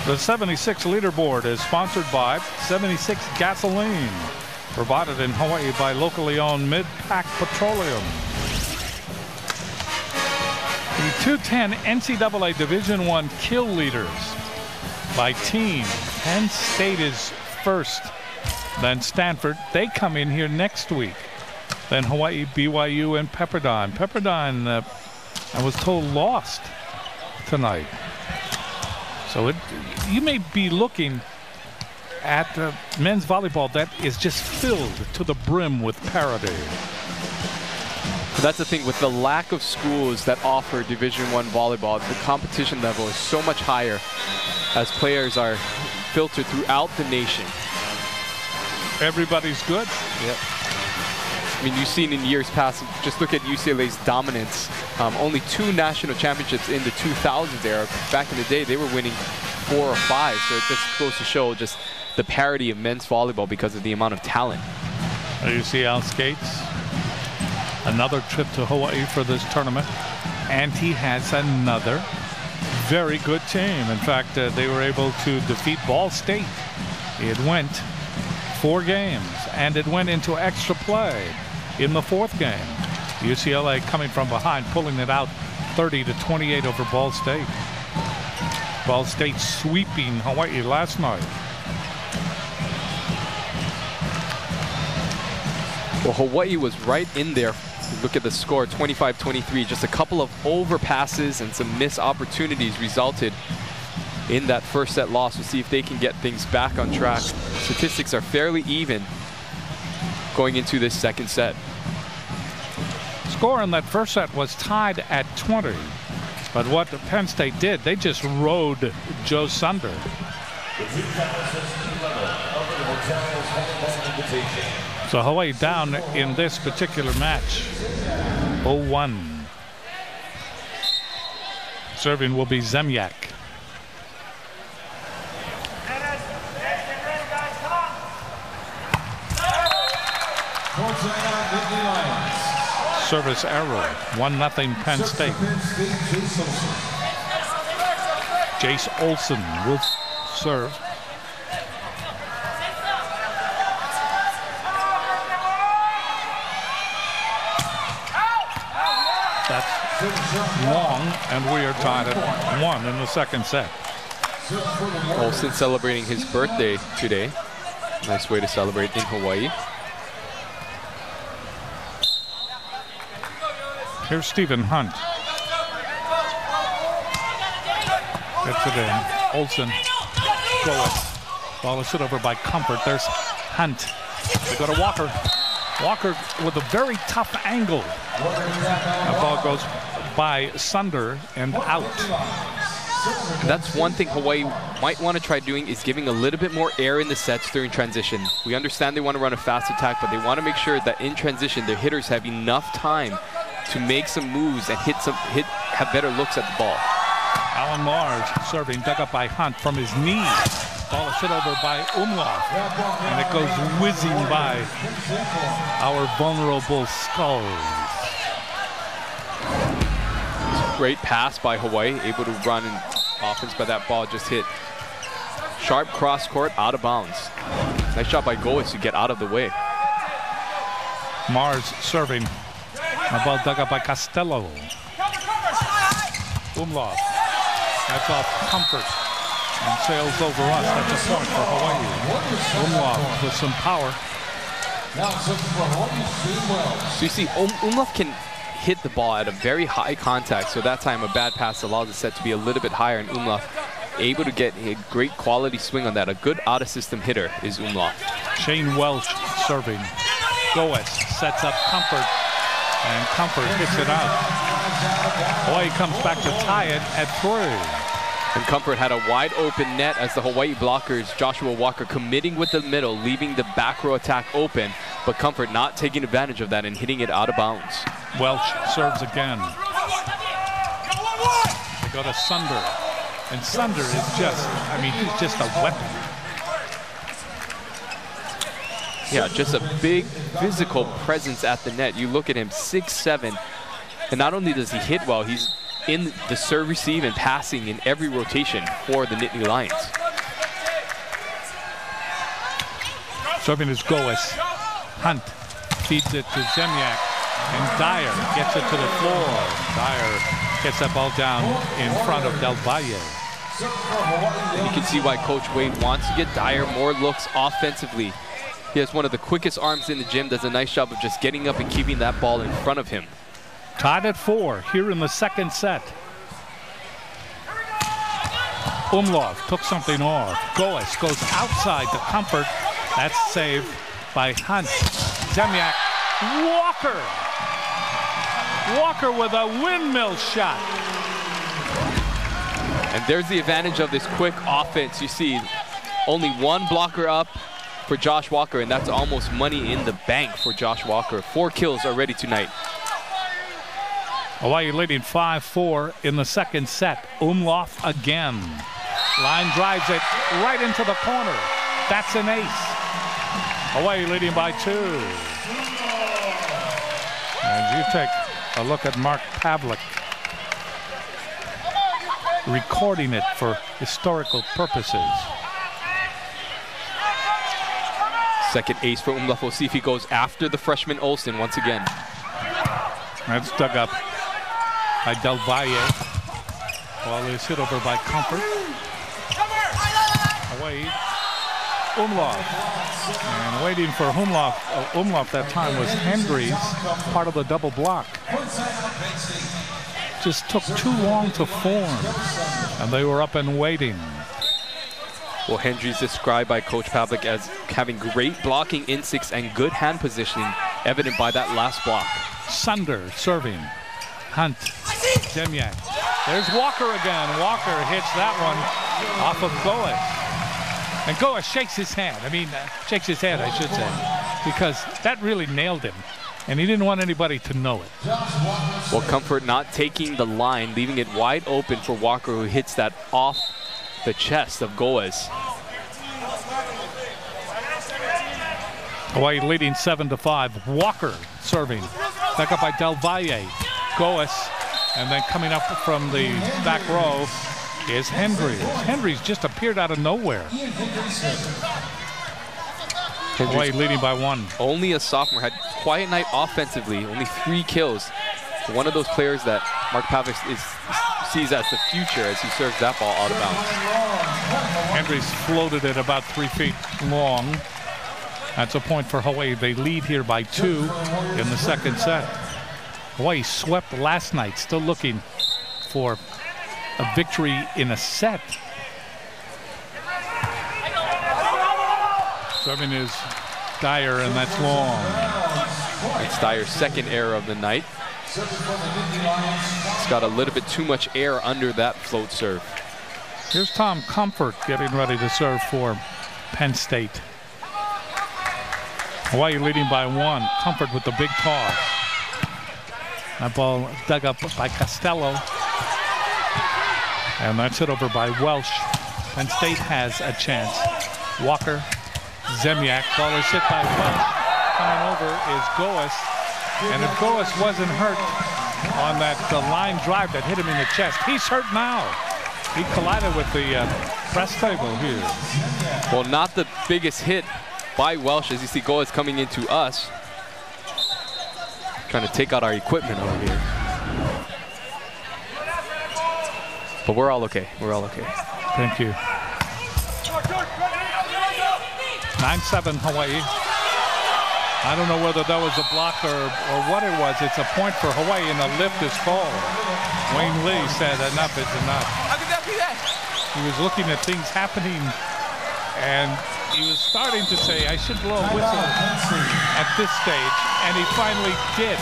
The 76 leaderboard is sponsored by 76 Gasoline, provided in Hawaii by locally owned Mid-Pac Petroleum. The 210 NCAA Division I kill leaders by team. Penn State is first, then Stanford. They come in here next week. Then Hawaii, BYU, and Pepperdine. Pepperdine, I was told, lost tonight. So you may be looking at men's volleyball that is just filled to the brim with parity. So that's the thing with the lack of schools that offer Division I volleyball. The competition level is so much higher as players are filtered throughout the nation. Everybody's good. Yep. I mean, you've seen in years past, just look at UCLA's dominance. Only 2 national championships in the 2000s era. Back in the day, they were winning 4 or 5. So it just goes to show just the parity of men's volleyball because of the amount of talent. There you see Al Skates. Another trip to Hawaii for this tournament. And he has another very good team. In fact, they were able to defeat Ball State. It went 4 games, and it went into extra play in the 4th game. UCLA coming from behind, pulling it out 30-28 over Ball State. Ball State sweeping Hawaii last night. Well, Hawaii was right in there. Look at the score, 25-23. Just a couple of overpasses and some missed opportunities resulted in that first set loss. We'll see if they can get things back on track. Statistics are fairly even going into this second set. Score in that first set was tied at 20. But what Penn State did, they just rode Joe Sunder. So Hawaii down in this particular match, 0-1. Serving will be Zemyak. Service error, 1-0 Penn State. Jace Olsen will serve. That's long, and we are tied at 1 in the second set. Olsen celebrating his birthday today. Nice way to celebrate in Hawaii. Here's Stephen Hunt. Gets it in. Olsen. Ball is hit over by Comfort. There's Hunt. They go to Walker. Walker with a very tough angle. The ball goes by Sunder and out. That's one thing Hawaii might want to try doing, is giving a little bit more air in the sets during transition. We understand they want to run a fast attack, but they want to make sure that in transition their hitters have enough time to make some moves and have better looks at the ball. Alan Mars serving, dug up by Hunt from his knee. Ball is hit over by Umlauf, and it goes whizzing by our vulnerable Skulls. Great pass by Hawaii, able to run in offense, but that ball just hit sharp cross court, out of bounds. Nice shot by Goetz to get out of the way. Mars serving. The ball dug up by Costello. Umlauf. That's off Comfort and sails over us. That's a point for Hawaii. Umlauf with some power. So you see, Umlauf can hit the ball at a very high contact, so that time a bad pass allows the set to be a little bit higher, and Umlauf able to get a great quality swing on that. A good out-of-system hitter is Umlauf. Shane Welsh serving. Goetz sets up Comfort, and Comfort hits it out. Hawaii comes back to tie it at 3. And Comfort had a wide open net as the Hawaii blockers, Joshua Walker committing with the middle, leaving the back row attack open, but Comfort not taking advantage of that and hitting it out of bounds. Welch serves again. They go to Sunder. And Sunder is just, I mean, he's just a weapon. Yeah, just a big physical presence at the net. You look at him, 6'7", and not only does he hit well, he's in the serve, receive, and passing in every rotation for the Nittany Lions. Serving is Goes. Hunt feeds it to Zemyak. And Dyer gets it to the floor. Dyer gets that ball down in front of Del Valle. And you can see why Coach Wade wants to get Dyer more looks offensively. He has one of the quickest arms in the gym, does a nice job of just getting up and keeping that ball in front of him. Tied at 4 here in the second set. Umlauf took something off. Goes goes outside to Comfort. That's saved by Hunt. Zemyak. Walker. Walker with a windmill shot. And there's the advantage of this quick offense. You see only one blocker up for Josh Walker, and that's almost money in the bank for Josh Walker. 4 kills already tonight. Hawaii leading 5-4 in the second set. Umlauf again. Line drives it right into the corner. That's an ace. Hawaii leading by 2. And you take a look at Mark Pavlik recording it for historical purposes. Second ace for Umlauf. We'll see if he goes after the freshman Olsen once again. That's dug up by Del Valle. Ball is hit over by Comfort. Away, Umlauf. And waiting for Umlauf. Umlauf that time was Hendry's, part of the double block. Just took too long to form, and they were up and waiting. Well, Hendry's described by Coach Pavlik as having great blocking instincts and good hand positioning, evident by that last block. Sunder serving. Hunt. Zemyak. There's Walker again. Walker hits that one off of Goes. And Goes shakes his hand. Shakes his head, I should say, because that really nailed him. And he didn't want anybody to know it. Well, Comfort not taking the line, leaving it wide open for Walker, who hits that off the chest of Goes. Hawaii leading 7-5. Walker serving. Back up by Del Valle. Goes. And then coming up from the back row is Hendry. Hendry's just appeared out of nowhere. Hawaii leading by 1. Only a sophomore, had quiet night offensively, only 3 kills. One of those players that Mark Pavlik sees as the future as he serves that ball out of bounds. Hendry's floated it about 3 feet long. That's a point for Hawaii. They lead here by 2 in the second set. Hawaii swept last night, still looking for a victory in a set. Serving is Dyer, and that's long. It's Dyer's second error of the night. It's got a little bit too much air under that float serve. Here's Tom Comfort getting ready to serve for Penn State. Hawaii leading by 1. Comfort with the big toss. That ball dug up by Costello. And that's hit over by Welsh. Penn State has a chance. Walker, Zemyak, ball is hit by Welsh. Coming over is Goes. And if Goes wasn't hurt on that line drive that hit him in the chest, he's hurt now. He collided with the press table here. Well, not the biggest hit by Welsh, as you see Goes coming into us. Trying to take out our equipment over here. But we're all okay. We're all okay. Thank you. 9-7 Hawaii. I don't know whether that was a block or what it was. It's a point for Hawaii, and a lift is called. Wayne Lee said enough is enough. How could that be that? He was looking at things happening, and he was starting to say, I should blow a whistle at this stage, and he finally did.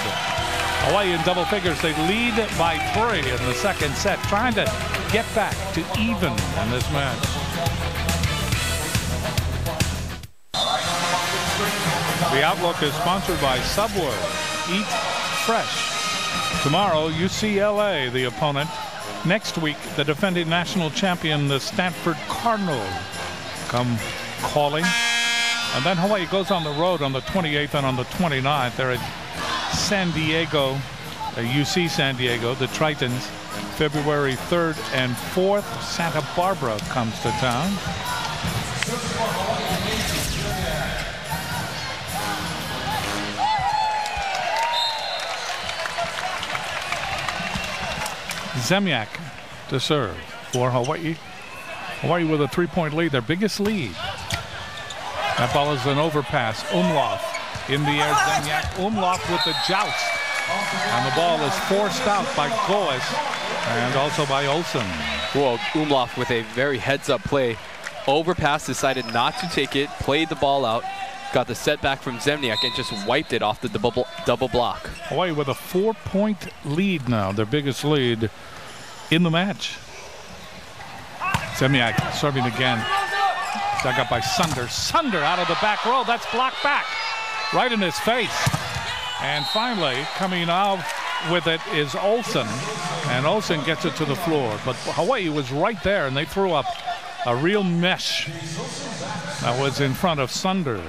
Hawaii in double figures. They lead by 3 in the second set, trying to get back to even in this match. The Outlook is sponsored by Subway. Eat fresh. Tomorrow, UCLA, the opponent. Next week, the defending national champion, the Stanford Cardinals, come calling. And then Hawaii goes on the road on the 28th and on the 29th. They're at San Diego, UC San Diego, the Tritons. February 3rd and 4th, Santa Barbara comes to town. Zemyak to serve for Hawaii. Hawaii with a 3-point lead, their biggest lead. That ball is an overpass. Umlauf in the air. Zemyak. Umlauf with the joust. And the ball is forced out by Goes and also by Olsen. Well, Umlauf with a very heads-up play. Overpass, decided not to take it, played the ball out, got the setback from Zemyak and just wiped it off the double block. Hawaii with a 4-point lead now, their biggest lead in the match. Zemyak serving again. Dug up by Sunder. Sunder out of the back row. That's blocked back right in his face. And finally, coming out with it is Olsen. And Olsen gets it to the floor. But Hawaii was right there, and they threw up a real mesh that was in front of Sunder.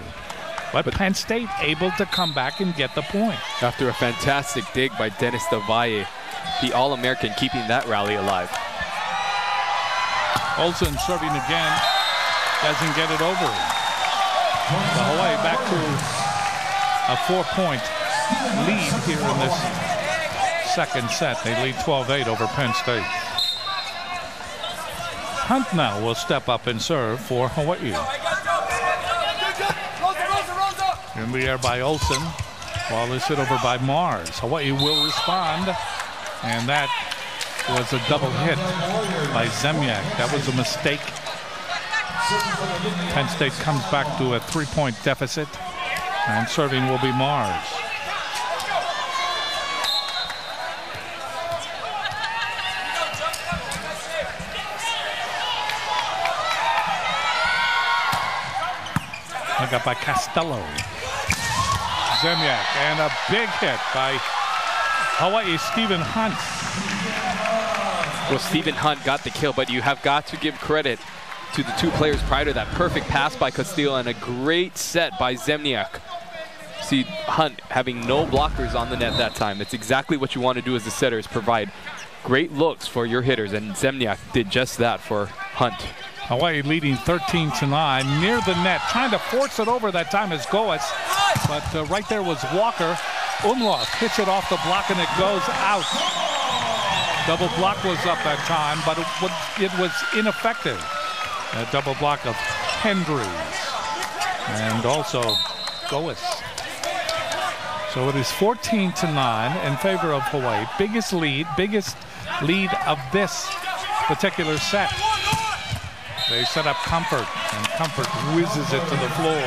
But Penn State able to come back and get the point. After a fantastic dig by Dennis Davaye, the All-American keeping that rally alive. Olsen serving again, doesn't get it over. So Hawaii back to a 4-point lead here in this second set. They lead 12-8 over Penn State. Hunt now will step up and serve for Hawaii. In the air by Olsen. Ball is hit over by Mars. Hawaii will respond. And that was a double hit by Zemyak. That was a mistake. Penn State comes back to a 3-point deficit. And serving will be Mars. Look up by Costello. Zemyak, and a big hit by Hawaii, Stephen Hunt. Well, Stephen Hunt got the kill, but you have got to give credit to the two players prior to that. Perfect pass by Castillo and a great set by Zemyak. See Hunt having no blockers on the net that time. It's exactly what you want to do as a setter, is provide great looks for your hitters, and Zemyak did just that for Hunt. Hawaii leading 13-9 near the net, trying to force it over that time is Goes, but right there was Walker. Umlauf hits it off the block and it goes out. Double block was up that time, but it was ineffective. A double block of Hendry's and also Goes. So it is 14-9 in favor of Hawaii. Biggest lead of this particular set. They set up Comfort, and Comfort whizzes it to the floor.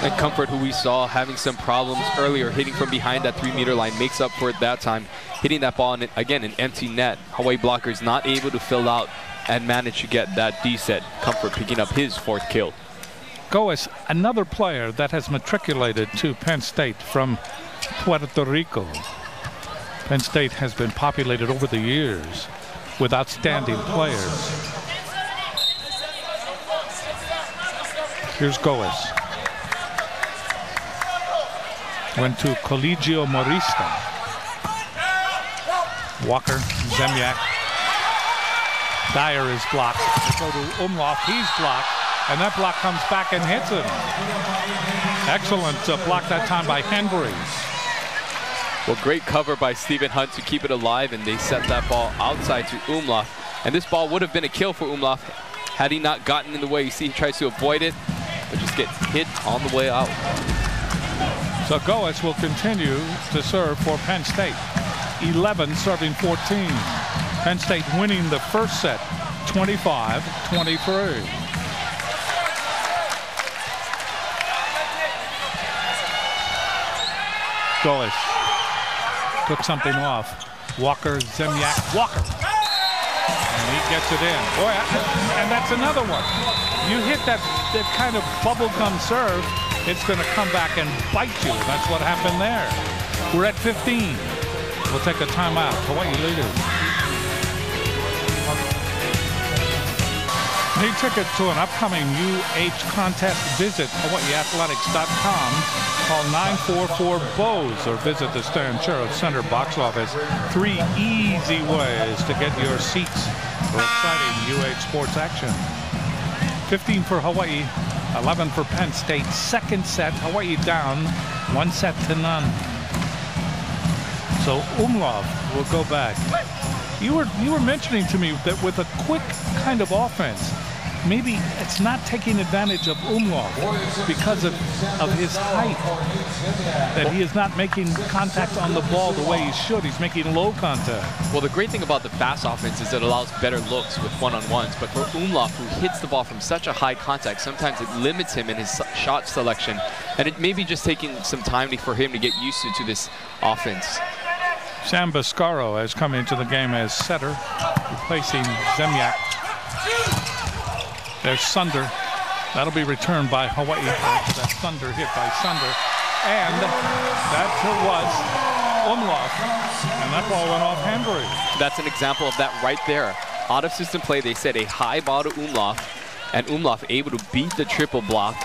And Comfort, who we saw having some problems earlier, hitting from behind that 3-meter line, makes up for it that time. Hitting that ball, in, again, an empty net. Hawaii blockers not able to fill out and manage to get that D set. Comfort picking up his 4th kill. Goes, another player that has matriculated to Penn State from Puerto Rico. Penn State has been populated over the years with outstanding players. Here's Goes. Went to Colegio Marista. Walker, Zemyak. Dyer is blocked. They go to Umlauf. He's blocked. And that block comes back and hits him. Excellent block that time by Hendry's. Well, great cover by Stephen Hunt to keep it alive, and they set that ball outside to Umlauf. And this ball would have been a kill for Umlauf had he not gotten in the way. You see, he tries to avoid it, but just gets hit on the way out. So Goes will continue to serve for Penn State. 11 serving 14. Penn State winning the first set, 25-23. Goes took something off. Walker, Zemyak, Walker. And he gets it in. Boy, and that's another one. You hit that kind of bubblegum serve, it's going to come back and bite you. That's what happened there. We're at 15. We'll take a timeout. Hawaii leaders. Need tickets to an upcoming UH contest? Visit HawaiiAthletics.com. Call 944-BOWS or visit the Stan Sheriff Center box office. 3 easy ways to get your seats for exciting UH sports action. 15 for Hawaii, 11 for Penn State. Second set, Hawaii down 1-0. So Umlauf will go back. You were mentioning to me that with a quick kind of offense, maybe it's not taking advantage of Umlauf because of his height, that he is not making contact on the ball the way he should. He's making low contact. Well, the great thing about the fast offense is it allows better looks with one-on-ones. But for Umlauf, who hits the ball from such a high contact, sometimes it limits him in his shot selection. And it may be just taking some time for him to get used to this offense. Sam Biscaro has come into the game as setter, replacing Zemyak. There's Sunder. That'll be returned by Hawaii. That Sunder hit by Sunder. And that was Umlauf. And that ball went off Henry. That's an example of that right there. Out of system play, they said a high ball to Umlauf, and Umlauf able to beat the triple block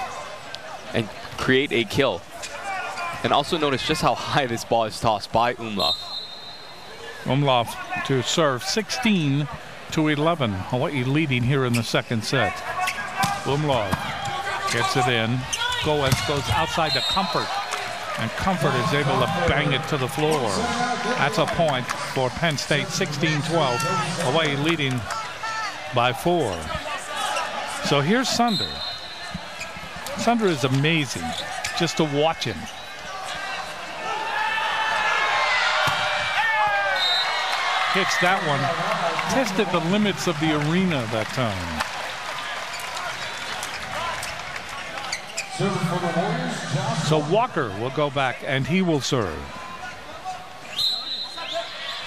and create a kill. And also notice just how high this ball is tossed by Umlauf. Umlauf to serve 16-11. Hawaii leading here in the second set. Umlauf gets it in. Goes outside to Comfort. And Comfort is able to bang it to the floor. That's a point for Penn State, 16-12. Hawaii leading by 4. So here's Sunder. Sunder is amazing just to watch him. Hits that one. Tested the limits of the arena that time. So Walker will go back and he will serve.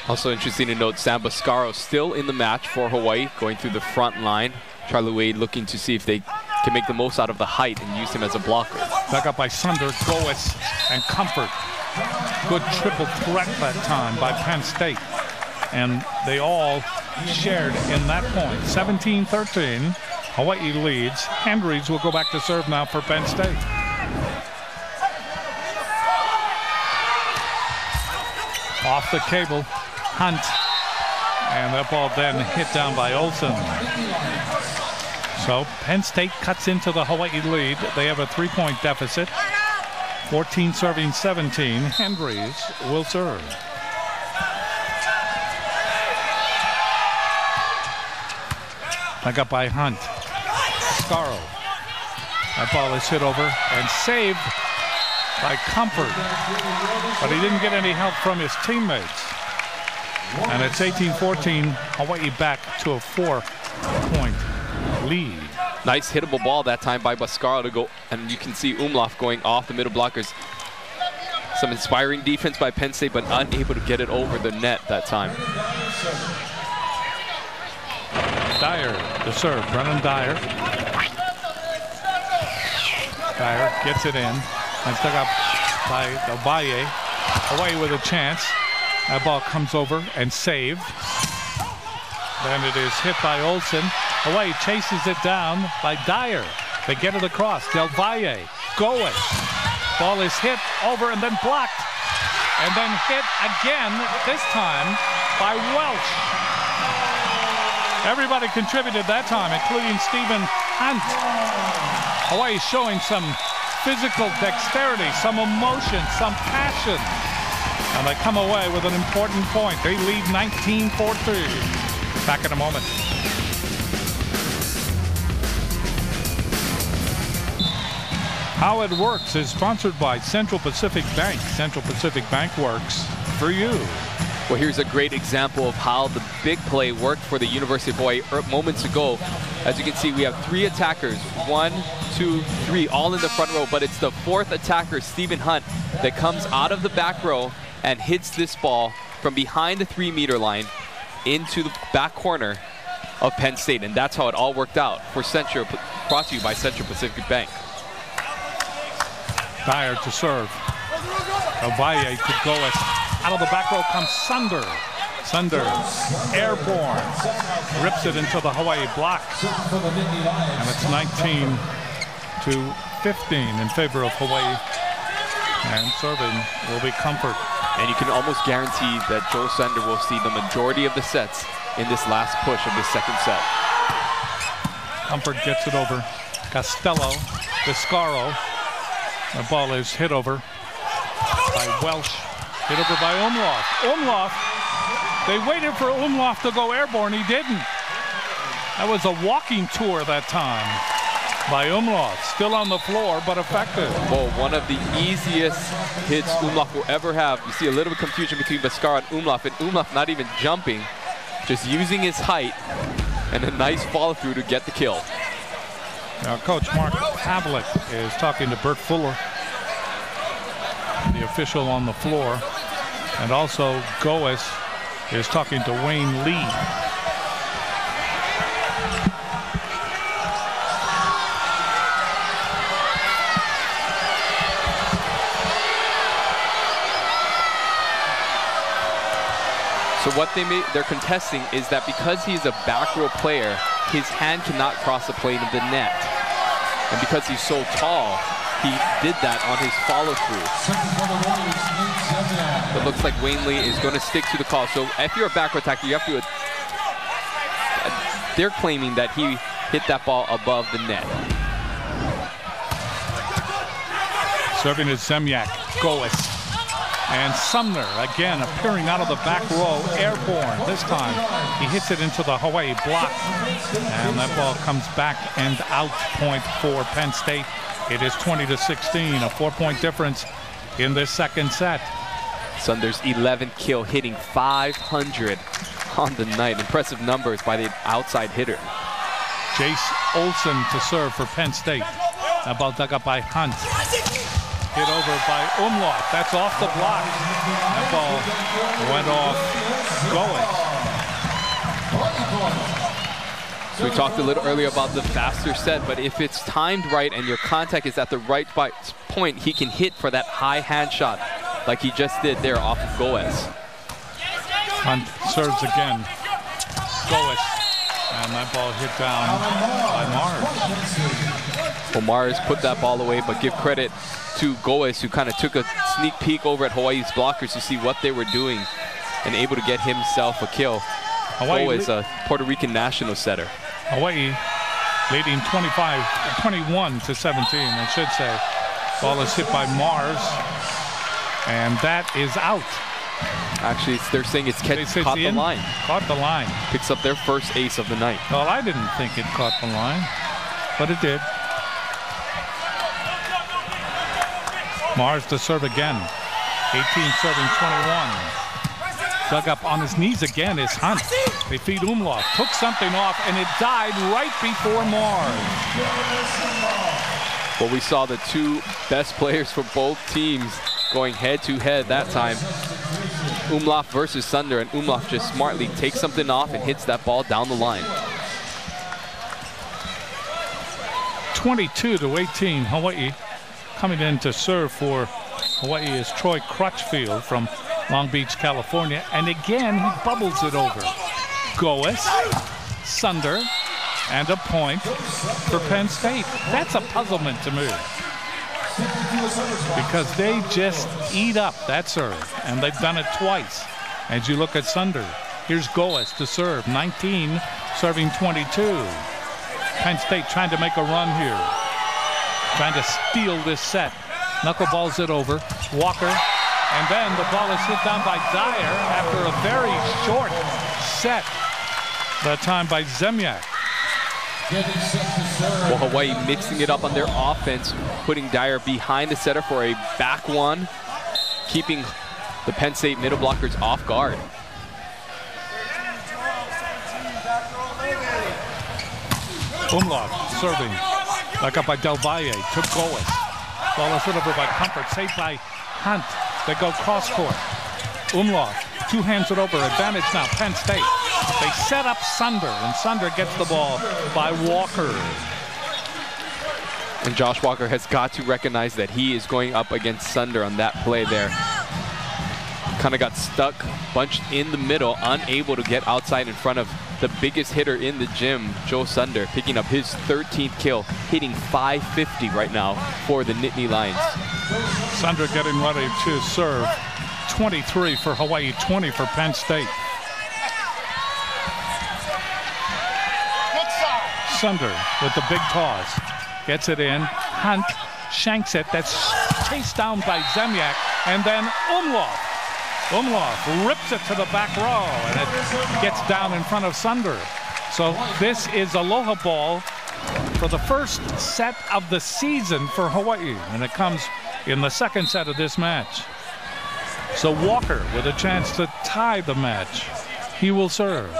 Also interesting to note, Sam Biscaro still in the match for Hawaii, going through the front line. Charlie Wade looking to see if they can make the most out of the height and use him as a blocker. Back up by Sunder, Goes, and Comfort. Good triple threat that time by Penn State. And they all shared in that point. 17-13, Hawaii leads. Hendricks will go back to serve now for Penn State. Off the cable, Hunt. And that ball then hit down by Olsen. So Penn State cuts into the Hawaii lead. They have a 3-point deficit. 14 serving 17. Hendricks will serve. Back up by Hunt. Scarrow. That ball is hit over and saved by Comfort. But he didn't get any help from his teammates. And it's 18-14. Hawaii back to a 4-point lead. Nice hittable ball that time by Biscaro to go. And you can see Umlauf going off the middle blockers. Some inspiring defense by Penn State, but unable to get it over the net that time. Dyer to serve. Brennan Dyer. Dyer gets it in. And stuck up by Obaye. Hawaii with a chance. That ball comes over and saved. Then it is hit by Olsen. Hawaii chases it down by Dyer. They get it across. Del Valle. Goes. Ball is hit over and then blocked. And then hit again, this time by Welch. Everybody contributed that time, including Stephen Hunt. Hawaii showing some physical dexterity, some emotion, some passion. And they come away with an important point. They lead 19-14. Back in a moment. How It Works is sponsored by Central Pacific Bank. Central Pacific Bank works for you. Well, here's a great example of how the big play worked for the University of Hawaii moments ago. As you can see, we have 3 attackers, 1, 2, 3, all in the front row, but it's the 4th attacker, Stephen Hunt, that comes out of the back row and hits this ball from behind the 3-meter line into the back corner of Penn State. And that's how it all worked out for Central, brought to you by Central Pacific Bank. Dyer to serve. Ovalle to Goes. Out of the back row comes Sunder. Sunder, airborne, rips it into the Hawaii block. And it's 19-15 in favor of Hawaii. And serving will be Comfort. And you can almost guarantee that Joe Sunder will see the majority of the sets in this last push of this second set. Comfort gets it over. Costello, Biscaro. The ball is hit over by Welsh. Hit over by Umlauf. Umlauf, they waited for Umlauf to go airborne. He didn't. That was a walking tour that time by Umlauf. Still on the floor, but effective. Well, one of the easiest hits Umlauf will ever have. You see a little bit of confusion between Vizcarra and Umlauf not even jumping, just using his height and a nice follow through to get the kill. Now, Coach Mark Pavlik is talking to Bert Fuller, the official on the floor, and also Goes is talking to Wayne Lee. So what they're contesting is that because he's a back row player, his hand cannot cross the plane of the net. And because he's so tall, he did that on his follow-through. It looks like Wayne Lee is going to stick to the call. So if you're a back row attacker, you have to... They're claiming that he hit that ball above the net. Serving is Zemjak, Goes. And Sumner, again, appearing out of the back row, airborne. This time, he hits it into the Hawaii block. And that ball comes back and out, point for Penn State. It is 20-16, a 4-point difference in this second set. Sunders' 11th kill, hitting 500 on the night. Impressive numbers by the outside hitter. Jace Olsen to serve for Penn State. That ball dug up by Hunt. Hit over by Umlauf. That's off the block. That ball went off Goes. So we talked a little earlier about the faster set, but if it's timed right and your contact is at the right point, he can hit for that high hand shot like he just did there off of Goes. Hunt serves again. Goes. And that ball hit down by Mars. Well, Mars put that ball away, but give credit to Goes, who kind of took a sneak peek over at Hawaii's blockers to see what they were doing and able to get himself a kill. Goes, a Puerto Rican national setter. Hawaii leading 21-17, I should say. Ball is hit by Mars, and that is out. Actually, they're saying it's caught the line. Caught the line. Picks up their first ace of the night. Well, I didn't think it caught the line, but it did. Mars to serve again. 18 serving 21. Dug up on his knees again is Hunt. They feed Umlauf. Took something off, and it died right before Mars. Well, we saw the two best players for both teams going head-to-head that time. Umlauf versus Sunder, and Umlauf just smartly takes something off and hits that ball down the line. 22-18, Hawaii. Coming in to serve for Hawaii is Troy Crutchfield from Long Beach, California. And again, he bubbles it over. Goes, Sunder, and a point for Penn State. That's a puzzlement to me, because they just eat up that serve, and they've done it twice. As you look at Sunder, here's Goes to serve, 19, serving 22. Penn State trying to make a run here, trying to steal this set. Knuckleballs it over, Walker, and then the ball is hit down by Dyer after a very short set, that time by Zemjak. Well, Hawaii mixing it up on their offense, putting Dyer behind the setter for a back one, keeping the Penn State middle blockers off guard. Umlauf serving, back up by Del Valle, took Goes. Ball is hit over by Comfort, saved by Hunt. They go cross court. Umlauf, two hands it over, advantage now, Penn State. They set up Sunder, and Sunder gets the ball by Walker. And Josh Walker has got to recognize that he is going up against Sunder on that play there. Kind of got stuck, bunched in the middle, unable to get outside in front of the biggest hitter in the gym, Joe Sunder, picking up his 13th kill, hitting .550 right now for the Nittany Lions. Sunder getting ready to serve. 23 for Hawaii, 20 for Penn State. Sunder with the big toss. Gets it in. Hunt shanks it. That's chased down by Zemjak. And then Umlauf Umlauf rips it to the back row, and it gets down in front of Sunder. So this is aloha ball for the first set of the season for Hawaii, and it comes in the second set of this match. So Walker with a chance to tie the match. He will serve.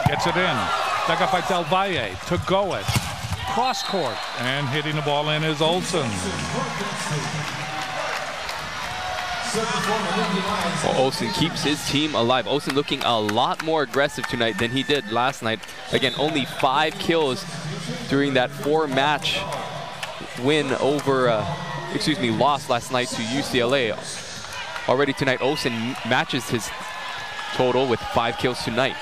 Gets it in. Dug up by Del Valle to go it. Cross court, and hitting the ball in is Olsen. Well, Olsen keeps his team alive. Olsen looking a lot more aggressive tonight than he did last night. Again, only 5 kills during that 4-match win over, loss last night to UCLA. Already tonight, Olsen matches his total with 5 kills tonight.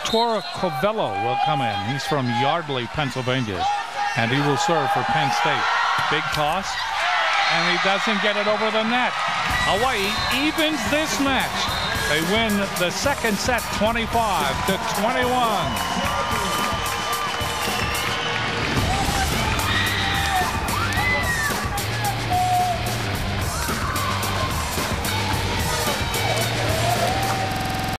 Tora Covello will come in. He's from Yardley, Pennsylvania, and he will serve for Penn State. Big toss, and he doesn't get it over the net. Hawaii evens this match. They win the second set 25-21.